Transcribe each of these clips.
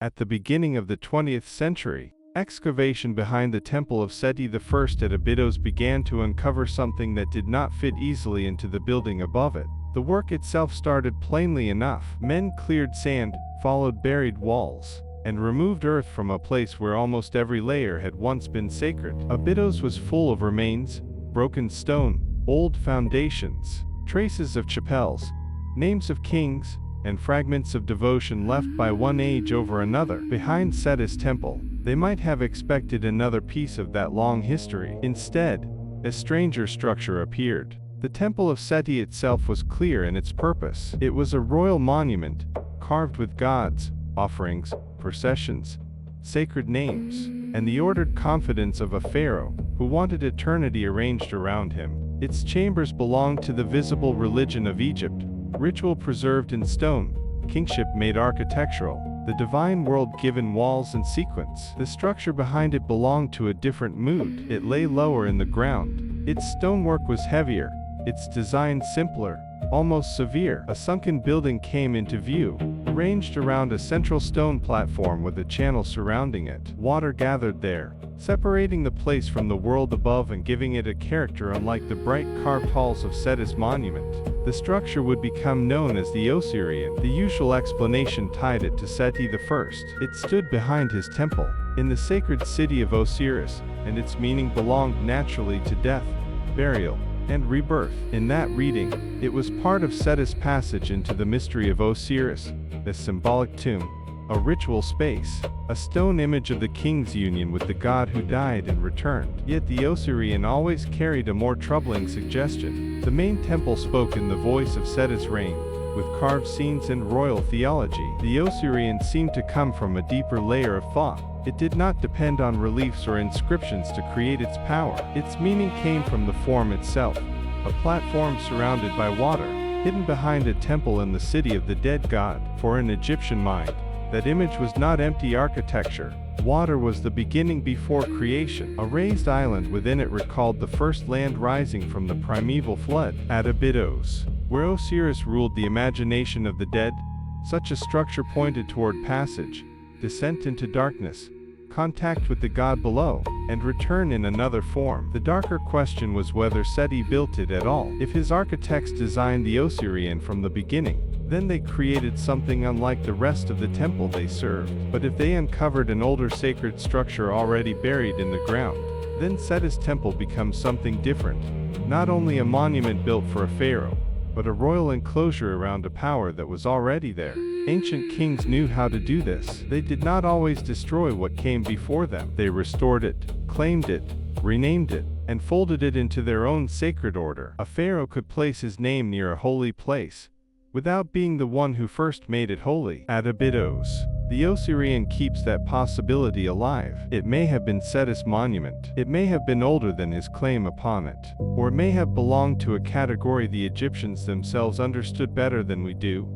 At the beginning of the 20th century, excavation behind the Temple of Seti I at Abydos began to uncover something that did not fit easily into the building above it. The work itself started plainly enough. Men cleared sand, followed buried walls, and removed earth from a place where almost every layer had once been sacred. Abydos was full of remains, broken stone, old foundations, traces of chapels, names of kings, and fragments of devotion left by one age over another. Behind Seti's temple, they might have expected another piece of that long history. Instead, a stranger structure appeared. The Temple of Seti itself was clear in its purpose. It was a royal monument, carved with gods, offerings, processions, sacred names, and the ordered confidence of a pharaoh who wanted eternity arranged around him. Its chambers belonged to the visible religion of Egypt, ritual preserved in stone, kingship made architectural, the divine world given walls and sequence. The structure behind it belonged to a different mood. It lay lower in the ground. Its stonework was heavier, its design simpler, almost severe. A sunken building came into view, arranged around a central stone platform with a channel surrounding it. Water gathered there, separating the place from the world above and giving it a character unlike the bright carved halls of Seti's monument. The structure would become known as the Osireion. The usual explanation tied it to Seti I. It stood behind his temple, in the sacred city of Osiris, and its meaning belonged naturally to death, burial, and rebirth. In that reading, it was part of Seti's passage into the mystery of Osiris, a symbolic tomb, a ritual space, a stone image of the king's union with the god who died and returned. Yet the Osireion always carried a more troubling suggestion. The main temple spoke in the voice of Seti's reign, with carved scenes and royal theology. The Osireion seemed to come from a deeper layer of thought. It did not depend on reliefs or inscriptions to create its power. Its meaning came from the form itself, a platform surrounded by water, hidden behind a temple in the city of the dead god. For an Egyptian mind, that image was not empty architecture. Water was the beginning before creation. A raised island within it recalled the first land rising from the primeval flood. At Abydos, where Osiris ruled the imagination of the dead, such a structure pointed toward passage, descent into darkness, contact with the god below, and return in another form. The darker question was whether Seti built it at all. If his architects designed the Osireion from the beginning, then they created something unlike the rest of the temple they served. But if they uncovered an older sacred structure already buried in the ground, then Seti's temple becomes something different. Not only a monument built for a pharaoh, but a royal enclosure around a power that was already there. Ancient kings knew how to do this. They did not always destroy what came before them. They restored it, claimed it, renamed it, and folded it into their own sacred order. A pharaoh could place his name near a holy place, without being the one who first made it holy. At Abydos, the Osireion keeps that possibility alive. It may have been Seti's monument. It may have been older than his claim upon it. Or it may have belonged to a category the Egyptians themselves understood better than we do.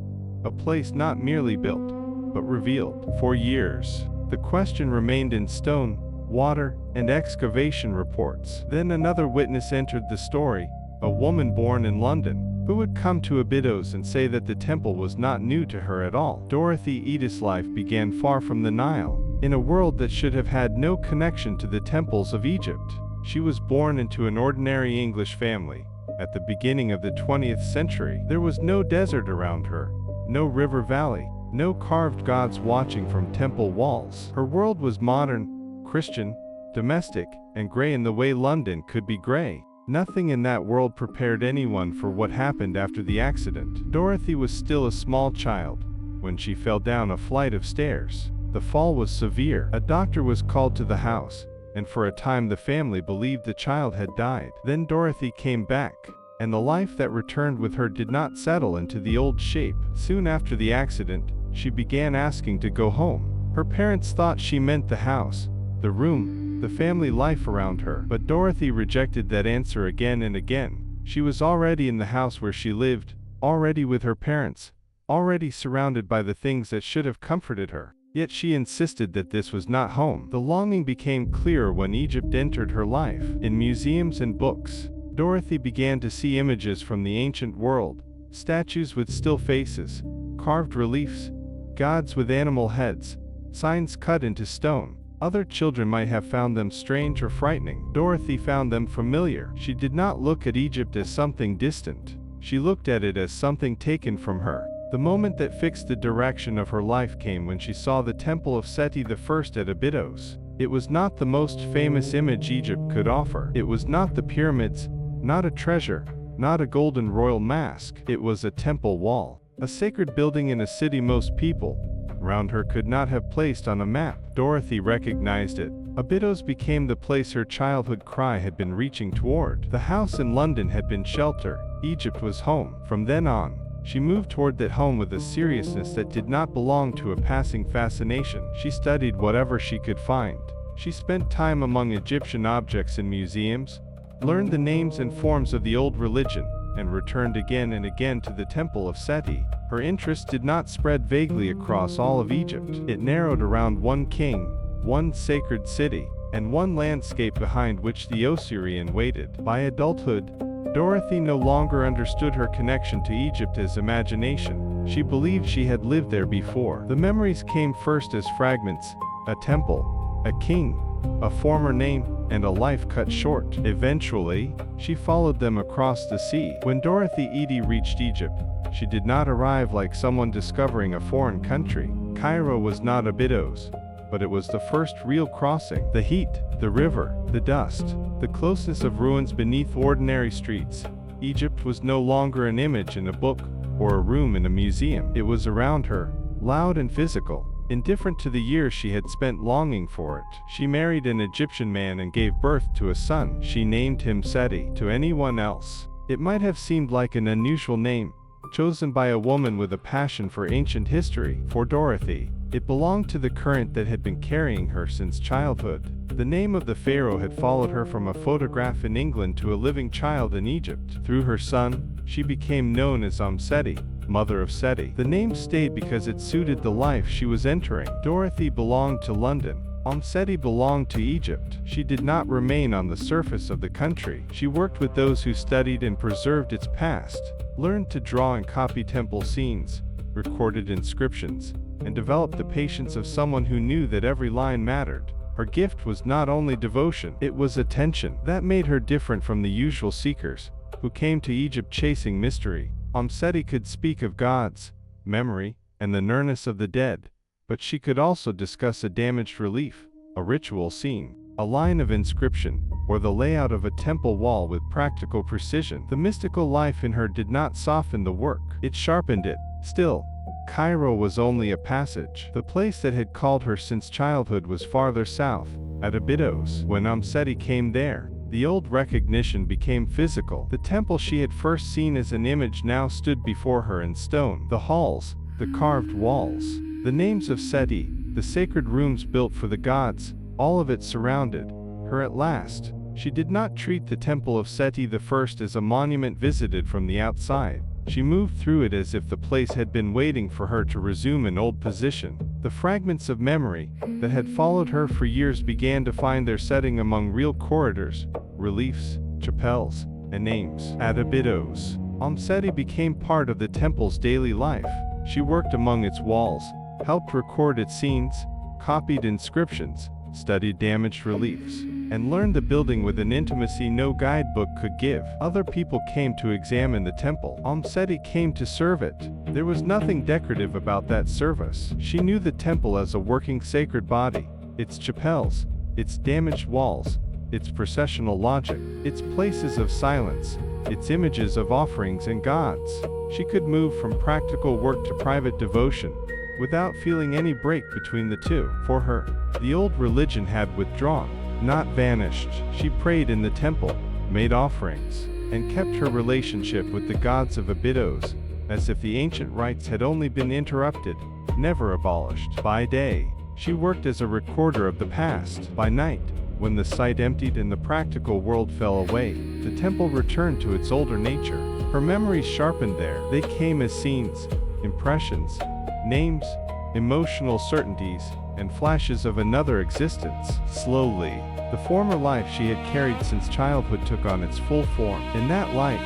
A place not merely built, but revealed. For years, the question remained in stone, water, and excavation reports. Then another witness entered the story, a woman born in London, who would come to Abydos and say that the temple was not new to her at all. Dorothy Eady's life began far from the Nile, in a world that should have had no connection to the temples of Egypt. She was born into an ordinary English family. At the beginning of the 20th century, there was no desert around her, no river valley, no carved gods watching from temple walls. Her world was modern, Christian, domestic, and gray in the way London could be gray. Nothing in that world prepared anyone for what happened after the accident. Dorothy was still a small child when she fell down a flight of stairs. The fall was severe. A doctor was called to the house, and for a time the family believed the child had died. Then Dorothy came back, and the life that returned with her did not settle into the old shape. Soon after the accident, she began asking to go home. Her parents thought she meant the house, the room, the family life around her. But Dorothy rejected that answer again and again. She was already in the house where she lived, already with her parents, already surrounded by the things that should have comforted her. Yet she insisted that this was not home. The longing became clearer when Egypt entered her life. In museums and books, Dorothy began to see images from the ancient world, statues with still faces, carved reliefs, gods with animal heads, signs cut into stone. Other children might have found them strange or frightening. Dorothy found them familiar. She did not look at Egypt as something distant. She looked at it as something taken from her. The moment that fixed the direction of her life came when she saw the Temple of Seti I at Abydos. It was not the most famous image Egypt could offer. It was not the pyramids, not a treasure, not a golden royal mask. It was a temple wall, a sacred building in a city most people around her could not have placed on a map. Dorothy recognized it. Abydos became the place her childhood cry had been reaching toward. The house in London had been shelter. Egypt was home. From then on, she moved toward that home with a seriousness that did not belong to a passing fascination. She studied whatever she could find. She spent time among Egyptian objects in museums, learned the names and forms of the old religion, and returned again and again to the Temple of Seti. Her interest did not spread vaguely across all of Egypt. It narrowed around one king, one sacred city, and one landscape behind which the Osireion waited. By adulthood, Dorothy no longer understood her connection to Egypt as imagination. She believed she had lived there before. The memories came first as fragments: a temple, a king, a former name, and a life cut short. Eventually, she followed them across the sea. When Dorothy Eady reached Egypt, she did not arrive like someone discovering a foreign country. Cairo was not Abydos, but it was the first real crossing. The heat, the river, the dust, the closeness of ruins beneath ordinary streets. Egypt was no longer an image in a book or a room in a museum. It was around her, loud and physical, indifferent to the years she had spent longing for it. She married an Egyptian man and gave birth to a son. She named him Seti. To anyone else, it might have seemed like an unusual name, chosen by a woman with a passion for ancient history. For Dorothy, it belonged to the current that had been carrying her since childhood. The name of the pharaoh had followed her from a photograph in England to a living child in Egypt. Through her son, she became known as Omm Sety, Mother of Seti. The name stayed because it suited the life she was entering. Dorothy belonged to London. Omm Sety belonged to Egypt. She did not remain on the surface of the country. She worked with those who studied and preserved its past, learned to draw and copy temple scenes, recorded inscriptions, and developed the patience of someone who knew that every line mattered. Her gift was not only devotion, it was attention. That made her different from the usual seekers, who came to Egypt chasing mystery. Omm Sety could speak of gods, memory, and the nearness of the dead, but she could also discuss a damaged relief, a ritual scene, a line of inscription, or the layout of a temple wall with practical precision. The mystical life in her did not soften the work, it sharpened it. Still, Cairo was only a passage. The place that had called her since childhood was farther south, at Abydos. When Omm Sety came there, the old recognition became physical. The temple she had first seen as an image now stood before her in stone. The halls, the carved walls, the names of Seti, the sacred rooms built for the gods, all of it surrounded her at last. She did not treat the Temple of Seti I as a monument visited from the outside. She moved through it as if the place had been waiting for her to resume an old position. The fragments of memory that had followed her for years began to find their setting among real corridors, reliefs, chapels, and names. At Abydos, Omm Sety became part of the temple's daily life. She worked among its walls, helped record its scenes, copied inscriptions, studied damaged reliefs, and learned the building with an intimacy no guidebook could give. Other people came to examine the temple. Omm Sety came to serve it. There was nothing decorative about that service. She knew the temple as a working sacred body, its chapels, its damaged walls, its processional logic, its places of silence, its images of offerings and gods. She could move from practical work to private devotion, without feeling any break between the two. For her, the old religion had withdrawn, not vanished. She prayed in the temple, made offerings, and kept her relationship with the gods of Abydos, as if the ancient rites had only been interrupted, never abolished. By day, she worked as a recorder of the past. By night, when the site emptied and the practical world fell away, the temple returned to its older nature. Her memories sharpened there. They came as scenes, impressions, names, emotional certainties, and flashes of another existence. Slowly, the former life she had carried since childhood took on its full form. In that life,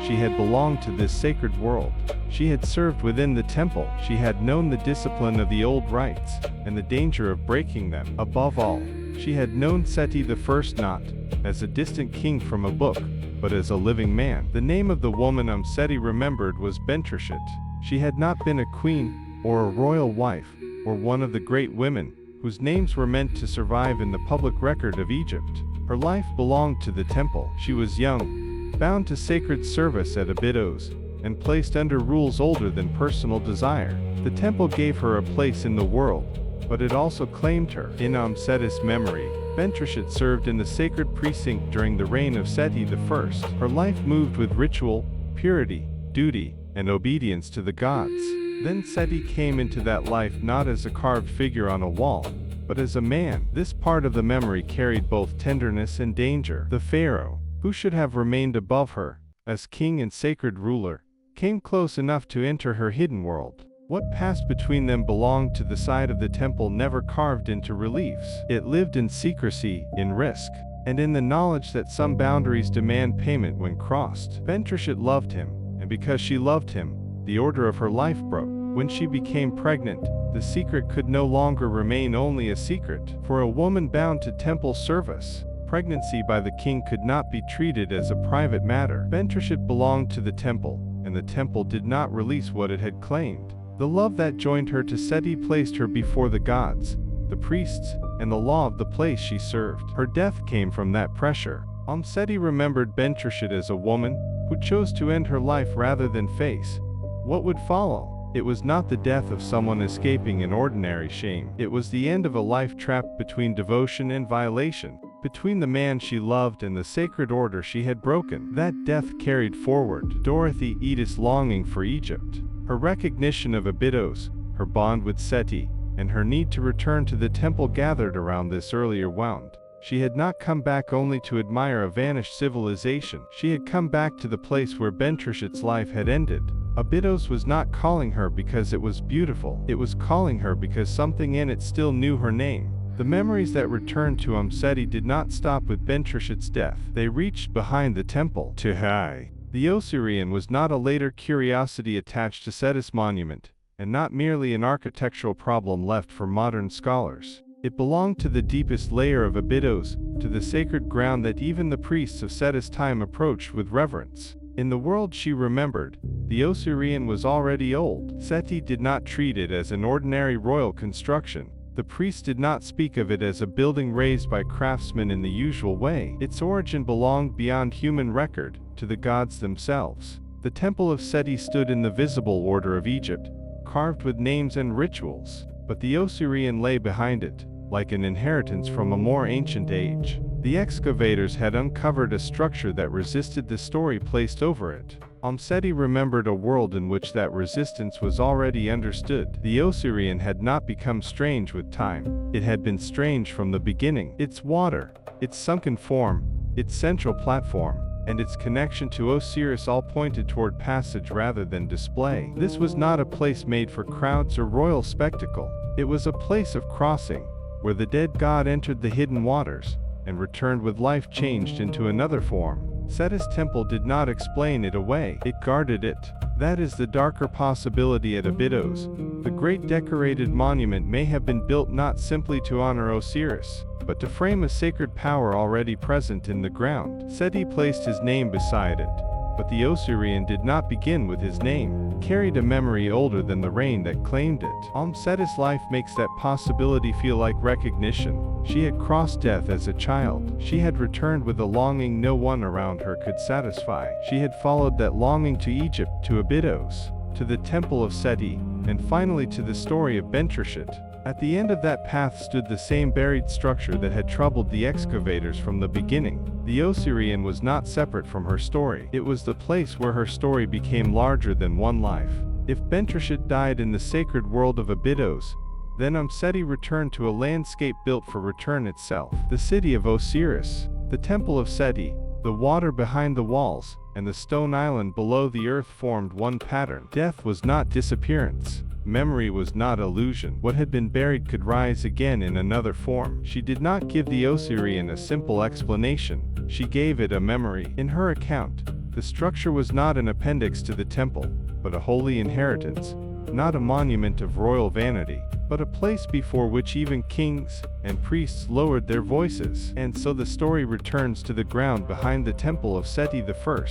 she had belonged to this sacred world. She had served within the temple. She had known the discipline of the old rites, and the danger of breaking them. Above all, she had known Seti I not as a distant king from a book, but as a living man. The name of the woman Omm Sety remembered was Bentrishit. She had not been a queen, or a royal wife, or one of the great women, whose names were meant to survive in the public record of Egypt. Her life belonged to the temple. She was young, bound to sacred service at Abydos, and placed under rules older than personal desire. The temple gave her a place in the world, but it also claimed her. In Omm Sety's memory, Bentrishit served in the sacred precinct during the reign of Seti I. Her life moved with ritual, purity, duty, and obedience to the gods. Then Seti came into that life not as a carved figure on a wall, but as a man. This part of the memory carried both tenderness and danger. The pharaoh, who should have remained above her, as king and sacred ruler, came close enough to enter her hidden world. What passed between them belonged to the side of the temple never carved into reliefs. It lived in secrecy, in risk, and in the knowledge that some boundaries demand payment when crossed. Bentrishit loved him, and because she loved him, the order of her life broke. When she became pregnant, the secret could no longer remain only a secret. For a woman bound to temple service, pregnancy by the king could not be treated as a private matter. Bentrishit belonged to the temple, and the temple did not release what it had claimed. The love that joined her to Seti placed her before the gods, the priests, and the law of the place she served. Her death came from that pressure. Omm Sety remembered Bentrishit as a woman who chose to end her life rather than face what would follow. It was not the death of someone escaping an ordinary shame. It was the end of a life trapped between devotion and violation, between the man she loved and the sacred order she had broken. That death carried forward Dorothy Eady's longing for Egypt, her recognition of Abydos, her bond with Seti, and her need to return to the temple gathered around this earlier wound. She had not come back only to admire a vanished civilization. She had come back to the place where Bentrishit's life had ended. Abydos was not calling her because it was beautiful. It was calling her because something in it still knew her name. The memories that returned to Omm Sety did not stop with Bentrishit's death. They reached behind the temple. Tehai. The Osireion was not a later curiosity attached to Seti's monument, and not merely an architectural problem left for modern scholars. It belonged to the deepest layer of Abydos, to the sacred ground that even the priests of Seti's time approached with reverence. In the world she remembered, the Osireion was already old. Seti did not treat it as an ordinary royal construction. The priests did not speak of it as a building raised by craftsmen in the usual way. Its origin belonged beyond human record, to the gods themselves. The Temple of Seti stood in the visible order of Egypt, carved with names and rituals, but the Osireion lay behind it, like an inheritance from a more ancient age. The excavators had uncovered a structure that resisted the story placed over it. Omm Sety remembered a world in which that resistance was already understood. The Osireion had not become strange with time. It had been strange from the beginning. Its water, its sunken form, its central platform, and its connection to Osiris all pointed toward passage rather than display. This was not a place made for crowds or royal spectacle. It was a place of crossing, where the dead god entered the hidden waters, and returned with life changed into another form. Seti's temple did not explain it away. It guarded it. That is the darker possibility at Abydos. The great decorated monument may have been built not simply to honor Osiris, but to frame a sacred power already present in the ground. Seti placed his name beside it, but the Osireion did not begin with his name. It carried a memory older than the reign that claimed it. Omm Sety's life makes that possibility feel like recognition. She had crossed death as a child. She had returned with a longing no one around her could satisfy. She had followed that longing to Egypt, to Abydos, to the Temple of Seti, and finally to the story of Bentrishit. At the end of that path stood the same buried structure that had troubled the excavators from the beginning. The Osireion was not separate from her story. It was the place where her story became larger than one life. If Bentrishit died in the sacred world of Abydos, then Omm Sety returned to a landscape built for return itself. The city of Osiris, the Temple of Seti, the water behind the walls, and the stone island below the earth formed one pattern. Death was not disappearance. Memory was not illusion. What had been buried could rise again in another form. She did not give the Osireion a simple explanation. She gave it a memory. In her account, The structure was not an appendix to the temple, but a holy inheritance, not a monument of royal vanity, but a place before which even kings and priests lowered their voices. And so the story returns to the ground behind the Temple of Seti I,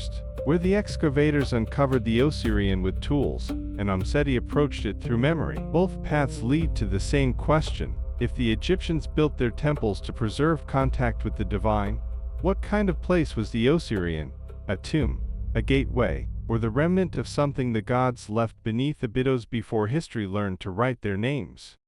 where the excavators uncovered the Osireion with tools, and Omm Sety approached it through memory. Both paths lead to the same question. If the Egyptians built their temples to preserve contact with the divine, what kind of place was the Osireion? A tomb, a gateway, or the remnant of something the gods left beneath Abydos before history learned to write their names?